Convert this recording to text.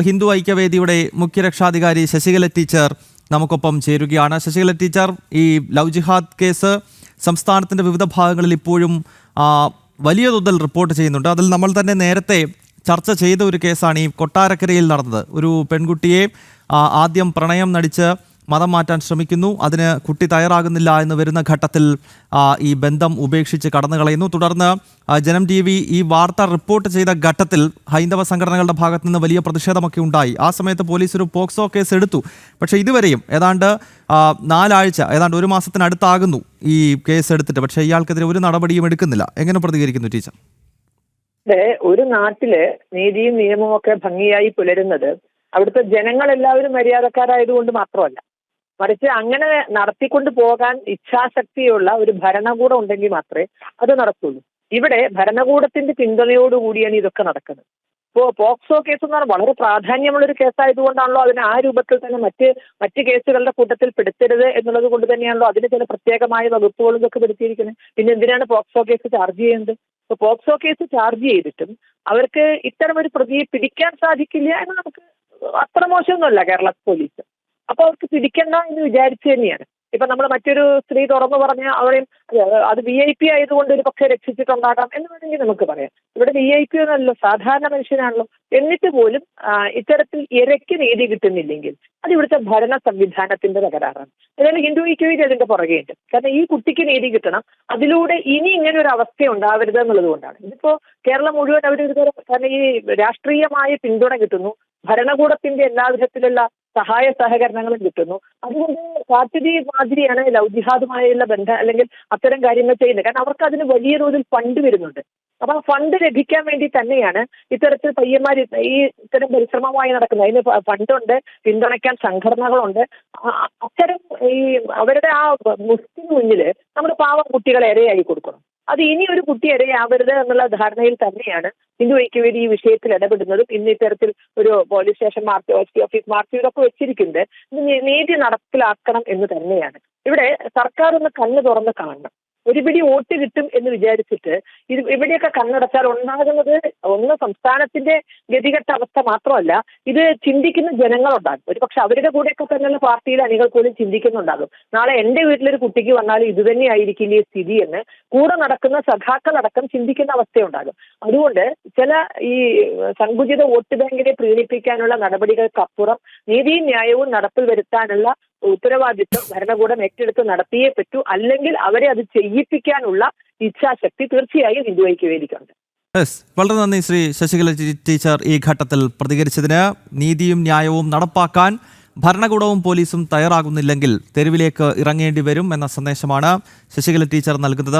Hindu ഐക്യവേദിയുടെ മുഖ്യരക്ഷാധികാരി Sasikala teacher നമുക്കൊപ്പം ചേരുകയാണ്. Sasikala teacher, ഈ ലവ് ജിഹാദ് കേസ് സംസ്ഥാനത്തിന്റെ വിവിധ ഭാഗങ്ങളിൽ ഇപ്പോഴും വലിയ തോതിൽ റിപ്പോർട്ട് ചെയ്യുന്നുണ്ട്. അതിൽ നമ്മൾ തന്നെ നേരത്തെ ചർച്ച ചെയ്ത ഒരു കേസാണ് ഈ കൊട്ടാരക്കരയിൽ നടന്നത്. ഒരു പെൺകുട്ടിയെ ആദ്യം പ്രണയം നടിച്ച് മതം മാറ്റാൻ ശ്രമിക്കുന്നു. അതിന് കുട്ടി തയ്യാറാകുന്നില്ല എന്ന് വരുന്ന ഘട്ടത്തിൽ ഈ ബന്ധം ഉപേക്ഷിച്ച് കടന്നു കളയുന്നു. തുടർന്ന് ജനം TV ഈ വാർത്ത റിപ്പോർട്ട് ചെയ്ത ഘട്ടത്തിൽ ഹൈന്ദവ സംഘടനകളുടെ ഭാഗത്തു നിന്ന് വലിയ പ്രതിഷേധമൊക്കെ ഉണ്ടായി. ആ സമയത്ത് പോലീസ് ഒരു പോക്സോ കേസ് എടുത്തു. പക്ഷേ ഇതുവരെയും ഏതാണ്ട് 4 ആഴ്ച, ഏതാണ്ട് 1 മാസത്തിനടുത്താകുന്നു ഈ കേസ് എടുത്തിട്ട്. പക്ഷേ ഇയാൾക്കെതിരെ ഒരു നടപടിയും എടുക്കുന്നില്ല. എങ്ങനെ പ്രതികരിക്കുന്നു ടീച്ചർ? ഒരു നാട്ടില് നീതിയും നിയമവും ഒക്കെ ഭംഗിയായി പുലരുന്നത് അവിടുത്തെ ജനങ്ങളെല്ലാവരും മര്യാദക്കാരായതുകൊണ്ട് മാത്രമല്ല, മറിച്ച് അങ്ങനെ നടത്തിക്കൊണ്ട് പോകാൻ ഇച്ഛാശക്തിയുള്ള ഒരു ഭരണകൂടം ഉണ്ടെങ്കിൽ മാത്രമേ അത് നടക്കുള്ളൂ. ഇവിടെ ഭരണകൂടത്തിന്റെ പിന്തുണയോടുകൂടിയാണ് ഇതൊക്കെ നടക്കുന്നത്. ഇപ്പോൾ പോക്സോ കേസ് എന്ന് പറഞ്ഞാൽ വളരെ പ്രാധാന്യമുള്ള ഒരു കേസായതുകൊണ്ടാണല്ലോ അതിന് ആ രൂപത്തിൽ തന്നെ മറ്റ് കേസുകളുടെ കൂട്ടത്തിൽ പെടുത്തരുത് എന്നുള്ളത് കൊണ്ട് തന്നെയാണല്ലോ അതിന് ചില പ്രത്യേകമായ വകുപ്പുകളും ഇതൊക്കെ പെടുത്തിയിരിക്കുന്നത്. പിന്നെ എന്തിനാണ് പോക്സോ കേസ് ചാർജ് ചെയ്യുന്നത്? ഇപ്പോൾ പോക്സോ കേസ് ചാർജ് ചെയ്തിട്ടും അവർക്ക് ഇത്തരം ഒരു പ്രതിയെ പിടിക്കാൻ സാധിക്കില്ല എന്ന് നമുക്ക് അത്ര മോശമൊന്നുമല്ല കേരള പോലീസ്. അപ്പൊ അവർക്ക് പിടിക്കണ്ട എന്ന് വിചാരിച്ചു തന്നെയാണ്. ഇപ്പൊ നമ്മൾ മറ്റൊരു സ്ത്രീ തുറന്നു പറഞ്ഞ അവരെയും അത് VIP ആയതുകൊണ്ട് ഒരു പക്ഷേ രക്ഷിച്ചിട്ടുണ്ടാകാം എന്ന് വേണമെങ്കിൽ നമുക്ക് പറയാം. ഇവിടെ VIP ഒന്നല്ലോ, സാധാരണ മനുഷ്യനാണല്ലോ. എന്നിട്ട് പോലും ഇത്തരത്തിൽ ഇരയ്ക്ക് നീതി കിട്ടുന്നില്ലെങ്കിൽ അത് ഇവിടുത്തെ ഭരണ സംവിധാനത്തിന്റെ തകരാറാണ്. അതായത് ഹിന്ദു ഐക്യവേദി അതിന്റെ പുറകെയുണ്ട്. കാരണം ഈ കുട്ടിക്ക് നീതി കിട്ടണം, അതിലൂടെ ഇനി ഇങ്ങനെ ഒരു അവസ്ഥ ഉണ്ടാവരുത് എന്നുള്ളത് കൊണ്ടാണ്. ഇതിപ്പോ കേരളം മുഴുവൻ അവരൊരു തരം, കാരണം ഈ രാഷ്ട്രീയമായ പിന്തുണ കിട്ടുന്നു, ഭരണകൂടത്തിന്റെ എല്ലാ വിധത്തിലുള്ള സഹായ സഹകരണങ്ങളും കിട്ടുന്നു. അതുകൊണ്ട് കാട്ടുതീ മാതിരിയാണ് ലവ് ജിഹാദുമായുള്ള ബന്ധം അല്ലെങ്കിൽ അത്തരം കാര്യങ്ങൾ ചെയ്യുന്നത്. കാരണം അവർക്ക് അതിന് വലിയ തോതിൽ ഫണ്ട് വരുന്നുണ്ട്. അപ്പൊ ആ ഫണ്ട് ലഭിക്കാൻ വേണ്ടി തന്നെയാണ് ഇത്തരത്തിൽ പയ്യന്മാർ ഈ ഇത്തരം പരിശ്രമമായി നടക്കുന്നത്. അതിന് ഫണ്ടുണ്ട്, പിന്തുണയ്ക്കാൻ സംഘടനകളുണ്ട്. അത്തരം ഈ അവരുടെ ആ മുസ്ലിം മുന്നിൽ നമ്മൾ പാവം കുട്ടികളെ ഇരയായി കൊടുക്കണം. അത് ഇനി ഒരു കുട്ടി ഇരയാവരുത് എന്നുള്ള ധാരണയിൽ തന്നെയാണ് ഹിന്ദു ഐക്യവേദി ഈ വിഷയത്തിൽ ഇടപെടുന്നതും ഇന്ന് ഇത്തരത്തിൽ ഒരു പോലീസ് സ്റ്റേഷൻ ഓഫീസ് മാർച്ച് ഇതൊക്കെ വെച്ചിരിക്കുന്നത് നീതി നടപ്പിലാക്കണം എന്ന് തന്നെയാണ്. ഇവിടെ സർക്കാർ ഒന്ന് കണ്ണ് തുറന്ന് കാണണം. ഒരു പിടി വോട്ട് കിട്ടും എന്ന് വിചാരിച്ചിട്ട് ഇവിടെയൊക്കെ കണ്ണടച്ചാൽ ഉണ്ടാകുന്നത് ഒന്ന് സംസ്ഥാനത്തിന്റെ ഗതികെട്ട അവസ്ഥ മാത്രമല്ല, ഇത് ചിന്തിക്കുന്ന ജനങ്ങളുണ്ടാകും. ഒരു പക്ഷെ അവരുടെ കൂടെയൊക്കെ തന്നെയുള്ള പാർട്ടിയിലെ അണികൾ പോലും ചിന്തിക്കുന്നുണ്ടാകും. നാളെ എന്റെ വീട്ടിലൊരു കുട്ടിക്ക് വന്നാൽ ഇത് തന്നെ ആയിരിക്കില്ലേ സ്ഥിതി എന്ന് കൂടെ നടക്കുന്ന സഖാക്കളടക്കം ചിന്തിക്കുന്ന അവസ്ഥയുണ്ടാകും. അതുകൊണ്ട് ചില ഈ സങ്കുചിത വോട്ട് ബാങ്കിനെ പ്രീണിപ്പിക്കാനുള്ള നടപടികൾക്കപ്പുറം നീതിയും ന്യായവും നടപ്പിൽ വരുത്താനുള്ള ഉത്തരവാദിത്വം ഭരണകൂടം ഏറ്റെടുത്ത് നടത്തിയേ പറ്റൂ. അല്ലെങ്കിൽ അവരെ അത് ചെയ്യിപ്പിക്കാനുള്ള ഇച്ഛാശക്തി തീർച്ചയായും ഹിന്ദു ഐക്യവേദിക്കുണ്ട്. വളരെ നന്ദി ശ്രീ ശശികല ടീച്ചർ ഈ ഘട്ടത്തിൽ പ്രതികരിച്ചതിന്. നീതിയും ന്യായവും നടപ്പാക്കാൻ ഭരണകൂടവും പോലീസും തയ്യാറാകുന്നില്ലെങ്കിൽ തെരുവിലേക്ക് ഇറങ്ങേണ്ടി വരും എന്ന സന്ദേശമാണ് ശശികല ടീച്ചർ നൽകുന്നത്.